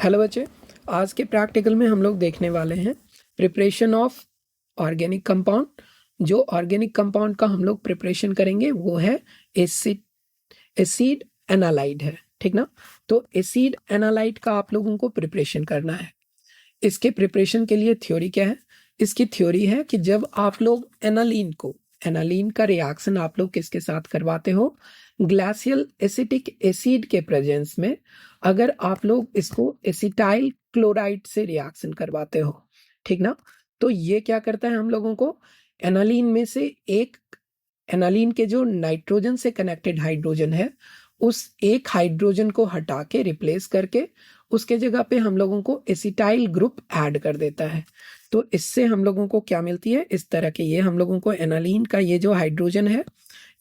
Hello बच्चे, आज के प्रैक्टिकल में हम लोग देखने वाले हैं प्रिपरेशन ऑफ ऑर्गेनिक कंपाउंड। जो ऑर्गेनिक कंपाउंड का हम लोग प्रिपरेशन करेंगे वो है एसिड एनालाइड है, ठीक ना। तो एसिड एनालाइड का आप लोगों को प्रिपरेशन करना है। इसके प्रिपरेशन के लिए थ्योरी क्या है? इसकी थ्योरी है कि जब आप लोग एनालीन का रिएक्शन आप लोग किसके साथ करवाते हो, ग्लासियल एसिटिक एसिड के प्रेजेंस में, अगर आप लोग इसको एसिटाइल क्लोराइड से रिएक्शन करवाते हो, ठीक ना। तो ये क्या करता है, हम लोगों को एनालीन में से एक, एनालीन के जो नाइट्रोजन से कनेक्टेड हाइड्रोजन है, उस एक हाइड्रोजन को हटा के रिप्लेस करके उसके जगह पे हम लोगों को एसिटाइल ग्रुप ऐड कर देता है। तो इससे हम लोगों को क्या मिलती है, इस तरह के, ये हम लोगों को एनालीन का ये जो हाइड्रोजन है,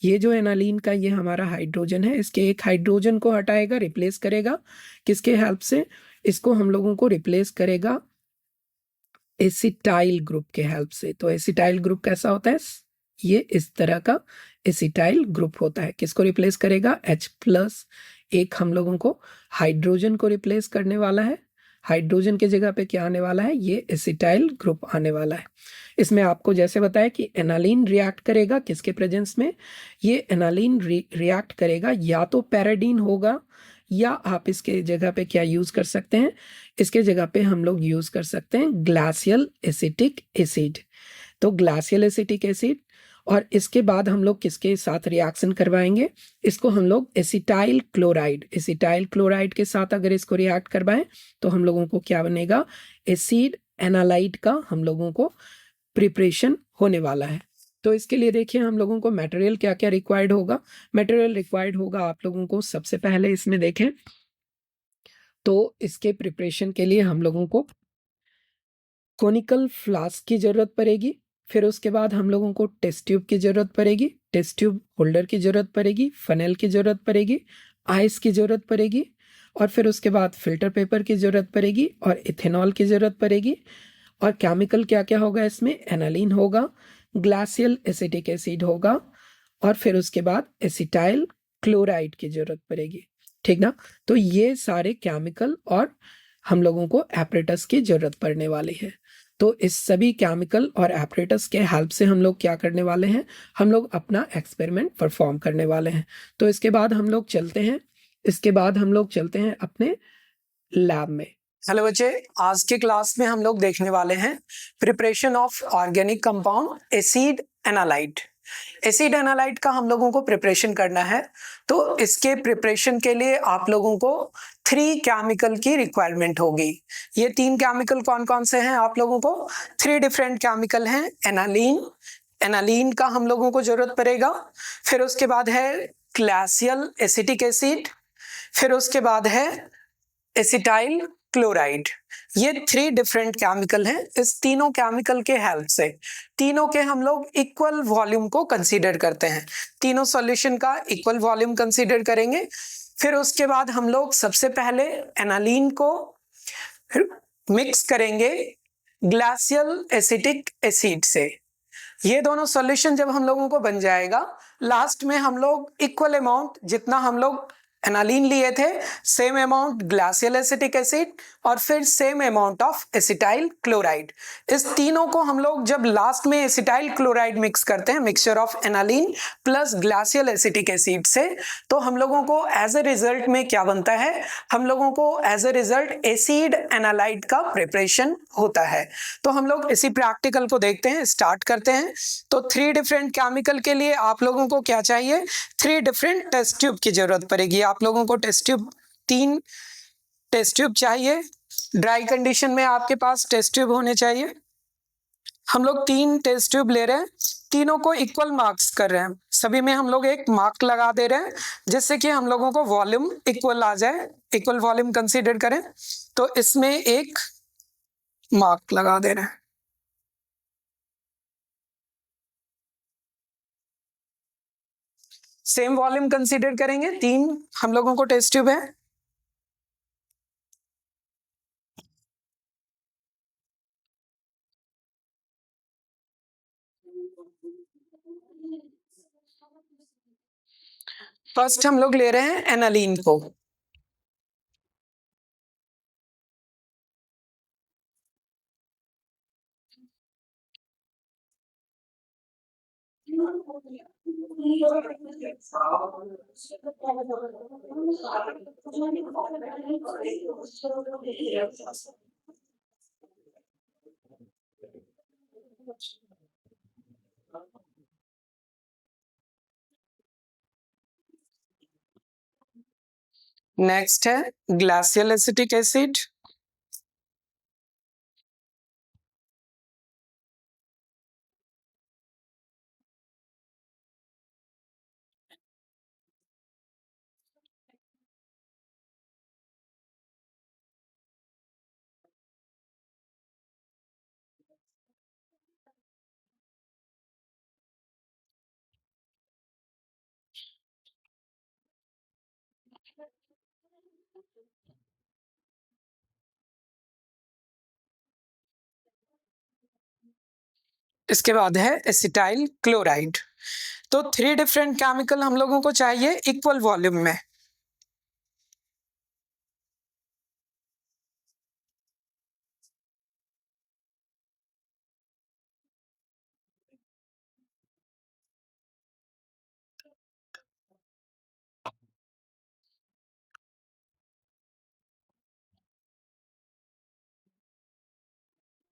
ये जो एनालीन का ये हमारा हाइड्रोजन है, इसके एक हाइड्रोजन को हटाएगा, रिप्लेस करेगा किसके हेल्प से, इसको हम लोगों को रिप्लेस करेगा एसिटाइल ग्रुप के हेल्प से। तो एसिटाइल ग्रुप कैसा होता है, ये इस तरह का एसिटाइल ग्रुप होता है। किसको रिप्लेस करेगा, H+, एक हम लोगों को हाइड्रोजन को रिप्लेस करने वाला है। हाइड्रोजन के जगह पे क्या आने वाला है, ये एसिटाइल ग्रुप आने वाला है। इसमें आपको जैसे बताया कि एनालीन रिएक्ट करेगा किसके प्रेजेंस में, ये एनालीन रिएक्ट करेगा या तो पैराडीन होगा, या आप इसके जगह पे क्या यूज कर सकते हैं, इसके जगह पे हम लोग यूज कर सकते हैं ग्लासियल एसिटिक एसिड। तो ग्लासियल एसिटिक एसिड, और इसके बाद हम लोग किसके साथ रिएक्शन करवाएंगे, इसको हम लोग एसिटाइल क्लोराइड के साथ अगर इसको रिएक्ट करवाएं तो हम लोगों को क्या बनेगा, एसिड एनालाइड का हम लोगों को प्रिपरेशन होने वाला है। तो इसके लिए देखिए हम लोगों को मटेरियल क्या क्या रिक्वायर्ड होगा। मटेरियल रिक्वायर्ड होगा आप लोगों को, सबसे पहले इसमें देखें तो इसके प्रिपरेशन के लिए हम लोगों को कोनिकल फ्लास्क की जरूरत पड़ेगी। फिर उसके बाद हम लोगों को टेस्ट ट्यूब की जरूरत पड़ेगी, टेस्ट ट्यूब होल्डर की जरूरत पड़ेगी, फनेल की जरूरत पड़ेगी, आइस की जरूरत पड़ेगी, और फिर उसके बाद फिल्टर पेपर की जरूरत पड़ेगी, और इथेनॉल की जरूरत पड़ेगी। और केमिकल क्या क्या होगा इसमें, एनालीन होगा, ग्लासियल एसिटिक एसिड होगा, और फिर उसके बाद एसिटाइल क्लोराइड की जरूरत पड़ेगी, ठीक ना। तो ये सारे केमिकल और हम लोगों को एपरेटस की जरूरत पड़ने वाली है। तो इस सभी केमिकल और एपरेटस के हेल्प से हम लोग क्या करने वाले हैं, हम लोग अपना एक्सपेरिमेंट परफॉर्म करने वाले हैं। तो इसके बाद हम लोग चलते हैं अपने लैब में। हेलो बच्चे, आज के क्लास में हम लोग देखने वाले हैं preparation of organic compound acid anilide. Acid anilide का हम लोगों को प्रिपरेशन करना है। तो इसके प्रिपरेशन के लिए आप लोगों को 3 केमिकल की रिक्वायरमेंट होगी। ये 3 केमिकल कौन कौन से हैं, आप लोगों को 3 डिफरेंट केमिकल हैं। एनालीन का हम लोगों को जरूरत पड़ेगा, फिर उसके बाद है ग्लासियल एसिटिक एसिड, फिर उसके बाद है एसिटाइल क्लोराइड। ये 3 डिफरेंट केमिकल हैं। इस तीनों केमिकल के हेल्प से तीनों के हम लोग इक्वल वॉल्यूम को कंसीडर करते हैं, तीनों सॉल्यूशन का इक्वल वॉल्यूम कंसीडर करेंगे। फिर उसके बाद हम लोग सबसे पहले एनालीन को मिक्स करेंगे ग्लासियल एसिटिक एसिड से। ये दोनों सॉल्यूशन जब हम लोगों को बन जाएगा, लास्ट में हम लोग इक्वल अमाउंट, जितना हम लोग एनालीन लिए थे same amount glacial acetic acid, और फिर same amount of acetyl chloride. इस तीनों को हम लोग जब लास्ट में एसिटाइल क्लोराइड मिक्स करते हैं, mixture of aniline plus glacial acetic acid से, तो हम लोगों को एज ए रिजल्ट में क्या बनता है, हम लोगों को as a result acid anilide का प्रिपरेशन होता है। तो हम लोग इसी प्रैक्टिकल को देखते हैं, स्टार्ट करते हैं। तो 3 डिफरेंट केमिकल के लिए आप लोगों को क्या चाहिए, 3 डिफरेंट टेस्ट ट्यूब की जरूरत पड़ेगी। आप लोगों को 3 टेस्ट ट्यूब चाहिए। ड्राई कंडीशन में आपके पास टेस्ट ट्यूब होने चाहिए। हम लोग 3 टेस्ट ट्यूब ले रहे हैं, तीनों को इक्वल मार्क्स कर रहे हैं, सभी में हम लोग एक मार्क लगा दे रहे हैं, जिससे कि हम लोगों को वॉल्यूम इक्वल आ जाए, इक्वल वॉल्यूम कंसीडर करें। तो इसमें एक मार्क लगा दे रहे हैं। सेम वॉल्यूम कंसीडर करेंगे, 3 हम लोगों को टेस्ट ट्यूब है। फर्स्ट हम लोग ले रहे हैं एनालीन को। नेक्स्ट है ग्लासियल एसिटिक एसिड। इसके बाद है एसिटाइल क्लोराइड। तो 3 डिफरेंट केमिकल हम लोगों को चाहिए इक्वल वॉल्यूम में।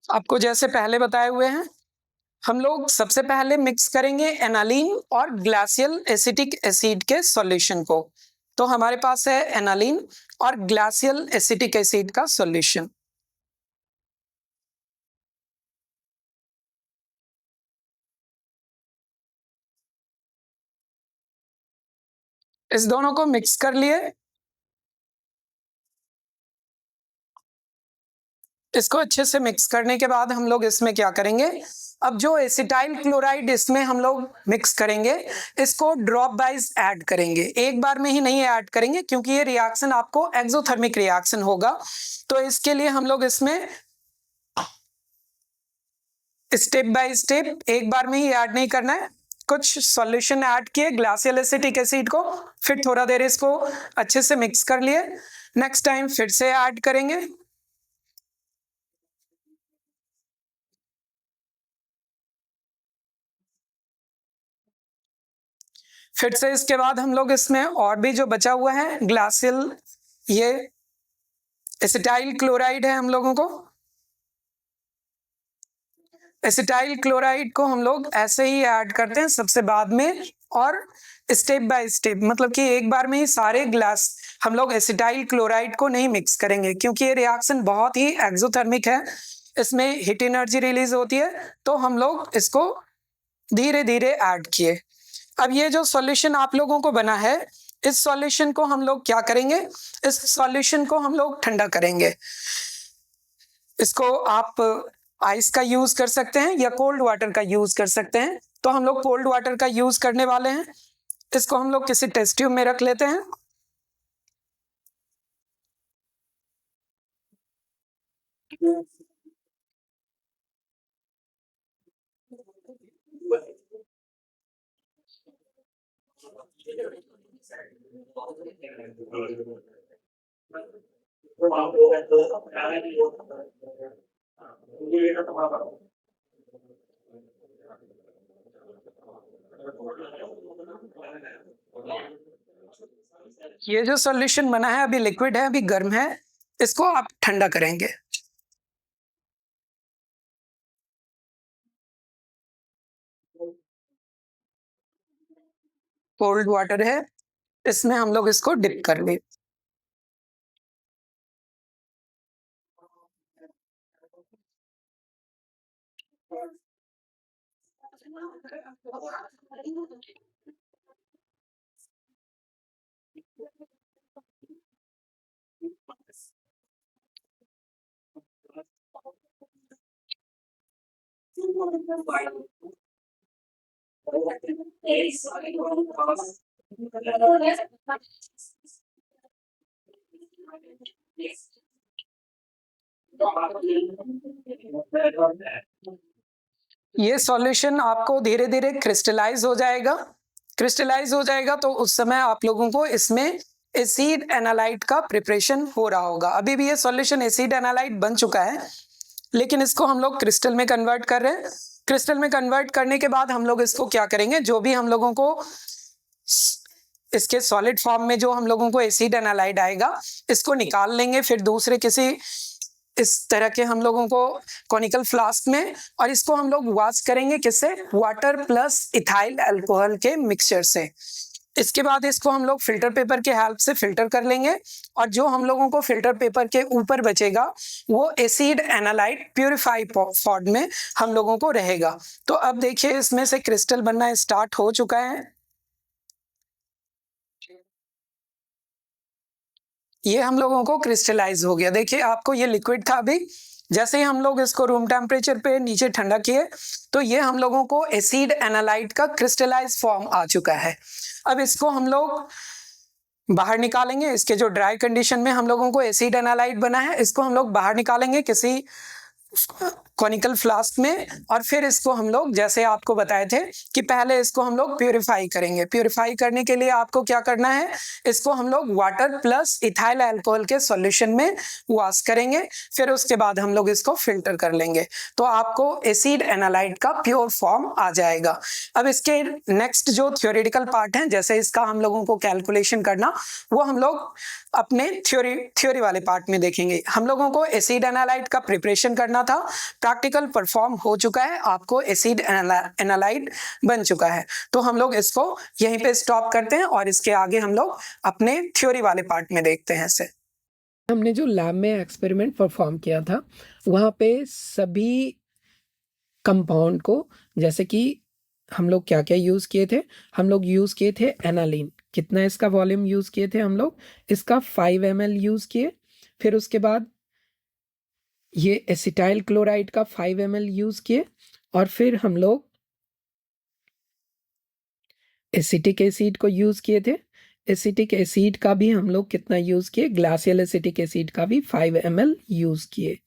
आपको जैसे पहले बताए हुए हैं, हम लोग सबसे पहले मिक्स करेंगे एनालीन और ग्लासियल एसिटिक एसिड के सॉल्यूशन को। तो हमारे पास है एनालीन और ग्लासियल एसिटिक एसिड का सॉल्यूशन। इस दोनों को मिक्स कर लिए। इसको अच्छे से मिक्स करने के बाद हम लोग इसमें क्या करेंगे, अब जो एसिटाइल क्लोराइड इसमें हम लोग मिक्स करेंगे, इसको ड्रॉप वाइज ऐड करेंगे, एक बार में ही नहीं ऐड करेंगे क्योंकि ये रिएक्शन आपको एक्सोथर्मिक रिएक्शन होगा। तो इसके लिए हम लोग इसमें स्टेप बाय स्टेप एक बार में ही ऐड नहीं करना है। कुछ सॉल्यूशन ऐड किए ग्लासियल एसिटिक एसिड को, फिर थोड़ा देर इसको अच्छे से मिक्स कर लिए, नेक्स्ट टाइम फिर से ऐड करेंगे। फिर से इसके बाद हम लोग इसमें और भी जो बचा हुआ है ग्लासियल, ये एसिटाइल क्लोराइड है, हम लोगों को एसिटाइल क्लोराइड को हम लोग ऐसे ही ऐड करते हैं सबसे बाद में, और स्टेप बाय स्टेप, मतलब कि एक बार में ही सारे ग्लास हम लोग एसिटाइल क्लोराइड को नहीं मिक्स करेंगे क्योंकि ये रिएक्शन बहुत ही एक्सोथर्मिक है, इसमें हीट एनर्जी रिलीज होती है। तो हम लोग इसको धीरे धीरे ऐड किए। अब ये जो सॉल्यूशन आप लोगों को बना है, इस सॉल्यूशन को हम लोग क्या करेंगे, इस सॉल्यूशन को हम लोग ठंडा करेंगे। इसको आप आइस का यूज कर सकते हैं या कोल्ड वाटर का यूज कर सकते हैं। तो हम लोग कोल्ड वाटर का यूज करने वाले हैं। इसको हम लोग किसी टेस्ट ट्यूब में रख लेते हैं। ये जो सॉल्यूशन बना है अभी लिक्विड है, अभी गर्म है, इसको आप ठंडा करेंगे। कोल्ड वाटर है, इसमें हम लोग इसको डिप कर लें। ये सॉल्यूशन आपको धीरे धीरे क्रिस्टलाइज हो जाएगा। क्रिस्टलाइज हो जाएगा तो उस समय आप लोगों को इसमें एसिड एनालाइट का प्रिपरेशन हो रहा होगा। अभी भी ये सॉल्यूशन एसिड एनालाइट बन चुका है, लेकिन इसको हम लोग क्रिस्टल में कन्वर्ट कर रहे हैं। क्रिस्टल में कन्वर्ट करने के बाद हम लोग इसको क्या करेंगे, जो भी हम लोगों को इसके सॉलिड फॉर्म में जो हम लोगों को एसिड एनालाइड आएगा, इसको निकाल लेंगे फिर दूसरे किसी इस तरह के हम लोगों को कॉनिकल फ्लास्क में, और इसको हम लोग वॉश करेंगे किससे, वाटर प्लस इथाइल अल्कोहल के मिक्सचर से। इसके बाद इसको हम लोग फिल्टर पेपर के हेल्प से फिल्टर कर लेंगे, और जो हम लोगों को फिल्टर पेपर के ऊपर बचेगा वो एसिड एनालाइड प्यूरिफाई फॉर्म में हम लोगों को रहेगा। तो अब देखिए इसमें से क्रिस्टल बनना स्टार्ट हो चुका है। ये हम लोगों को क्रिस्टलाइज हो गया। देखिए आपको ये लिक्विड था, अभी जैसे ही हम लोग इसको रूम टेम्परेचर पे नीचे ठंडा किए तो ये हम लोगों को एसिड एनालाइट का क्रिस्टलाइज फॉर्म आ चुका है। अब इसको हम लोग बाहर निकालेंगे। इसके जो ड्राई कंडीशन में हम लोगों को एसिड एनालाइट बना है, इसको हम लोग बाहर निकालेंगे किसी कॉनिकल फ्लास्क में, और फिर इसको हम लोग जैसे आपको बताए थे कि पहले इसको हम लोग प्यूरिफाई करेंगे। प्यूरिफाई करने के लिए आपको क्या करना है, इसको हम लोग वाटर प्लस इथाइल अल्कोहल के सॉल्यूशन में वॉश करेंगे, फिर उसके बाद हम लोग इसको फिल्टर कर लेंगे, तो आपको एसिड एनालाइट का प्योर फॉर्म आ जाएगा। अब इसके नेक्स्ट जो थ्योरेटिकल पार्ट है, जैसे इसका हम लोगों को कैलकुलेशन करना, वो हम लोग अपने थ्योरी वाले पार्ट में देखेंगे। हम लोगों को एसिड एनालाइट का प्रिपरेशन करना था, प्रैक्टिकल परफॉर्म हो चुका है, आपको एसिड एनालाइट बन चुका है। तो हम लोग इसको यहीं पे स्टॉप करते हैं और इसके आगे हम लोग अपने थ्योरी वाले पार्ट में देखते हैं। इसे हमने जो लैब में एक्सपेरिमेंट परफॉर्म किया था, वहाँ पे सभी कंपाउंड को, जैसे कि हम लोग क्या क्या यूज़ किए थे, हम लोग यूज़ किए थे एनालिन। कितना इसका वॉल्यूम यूज़ किए थे हम लोग, इसका 5 ml यूज़ किए। फिर उसके बाद ये एसिटाइल क्लोराइड का 5 ml यूज़ किए, और फिर हम लोग एसिटिक एसिड को यूज़ किए थे। एसिटिक एसिड का भी हम लोग कितना यूज़ किए, ग्लासियल एसिटिक एसिड का भी 5 ml यूज़ किए।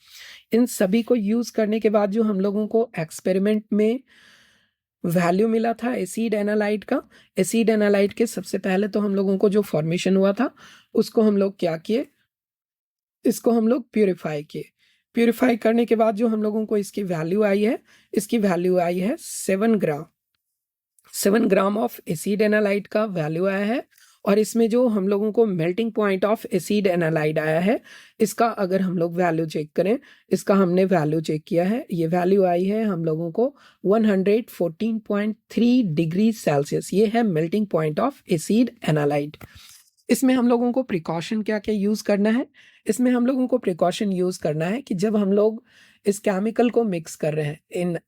इन सभी को यूज़ करने के बाद जो हम लोगों को एक्सपेरिमेंट में वैल्यू मिला था एसिड एनालाइट का, एसिड एनालाइट के सबसे पहले तो हम लोगों को जो फॉर्मेशन हुआ था उसको हम लोग क्या किए, इसको हम लोग प्यूरिफाई किए। प्यूरिफाई करने के बाद जो हम लोगों को इसकी वैल्यू आई है, इसकी वैल्यू आई है 7 ग्राम। 7 ग्राम ऑफ एसिड एनालाइट का वैल्यू आया है, और इसमें जो हम लोगों को melting point of acid analyte आया है, इसका अगर हम लोग वैल्यू चेक करें, इसका हमने वैल्यू चेक किया है, ये वैल्यू आई है हम लोगों को 114.3 डिग्री सेल्सियस। ये है melting point of acid analyte. इसमें हम लोगों को प्रिकॉशन क्या क्या यूज़ करना है, इसमें हम लोगों को प्रिकॉशन यूज़ करना है कि जब हम लोग इस केमिकल को मिक्स कर रहे हैं,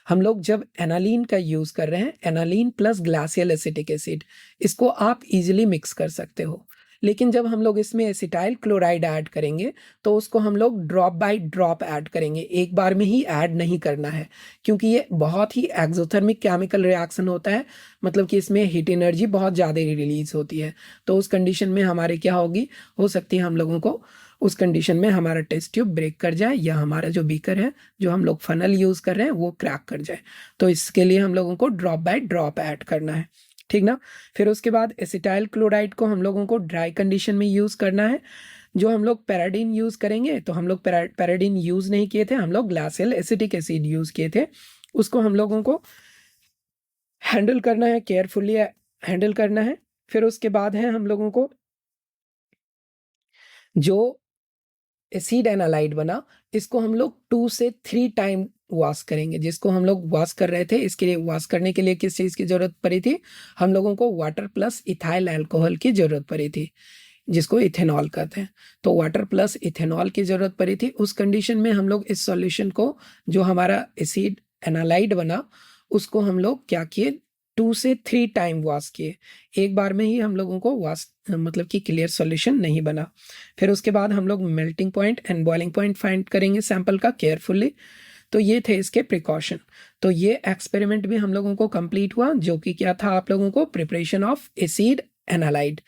हम लोग जब एनालीन का यूज़ कर रहे हैं, aniline plus glacial acetic acid, इसको आप इजीली मिक्स कर सकते हो। लेकिन जब हम लोग इसमें एसिटाइल क्लोराइड ऐड करेंगे तो उसको हम लोग ड्रॉप बाय ड्रॉप ऐड करेंगे, एक बार में ही ऐड नहीं करना है, क्योंकि ये बहुत ही एक्सोथर्मिक केमिकल रिएक्शन होता है, मतलब कि इसमें हीट एनर्जी बहुत ज़्यादा रिलीज होती है। तो उस कंडीशन में हमारे क्या होगी, हो सकती है हम लोगों को उस कंडीशन में हमारा टेस्ट ट्यूब ब्रेक कर जाए, या हमारा जो बीकर है, जो हम लोग फनल यूज़ कर रहे हैं, वो क्रैक कर जाए। तो इसके लिए हम लोगों को ड्रॉप बाय ड्रॉप ऐड करना है, ठीक ना। फिर उसके बाद एसिटाइल क्लोराइड को हम लोगों को ड्राई कंडीशन में यूज़ करना है। जो हम लोग पैराडीन यूज़ करेंगे, तो हम लोग पैराडीन यूज़ नहीं किए थे, हम लोग ग्लासियल एसिटिक एसिड यूज़ किए थे। उसको हम लोगों को हैंडल करना है, केयरफुली हैंडल करना है। फिर उसके बाद है हम लोगों को जो एसिड एनालाइड बना, इसको हम लोग 2 से 3 टाइम वॉश करेंगे। जिसको हम लोग वॉश कर रहे थे, इसके लिए वॉश करने के लिए किस चीज़ की ज़रूरत पड़ी थी, हम लोगों को वाटर प्लस इथाइल अल्कोहल की ज़रूरत पड़ी थी, जिसको इथेनॉल कहते हैं। तो वाटर प्लस इथेनॉल की ज़रूरत पड़ी थी। उस कंडीशन में हम लोग इस सॉल्यूशन को, जो हमारा एसिड एनालाइड बना, उसको हम लोग क्या किए, 2 से 3 टाइम वॉश किए। एक बार में ही हम लोगों को वॉश, मतलब कि क्लियर सॉल्यूशन नहीं बना। फिर उसके बाद हम लोग melting point and boiling point find करेंगे सैंपल का केयरफुली। तो ये थे इसके प्रिकॉशन। तो ये एक्सपेरिमेंट भी हम लोगों को कंप्लीट हुआ, जो कि क्या था आप लोगों को, प्रिपरेशन ऑफ एसिड एनालाइड।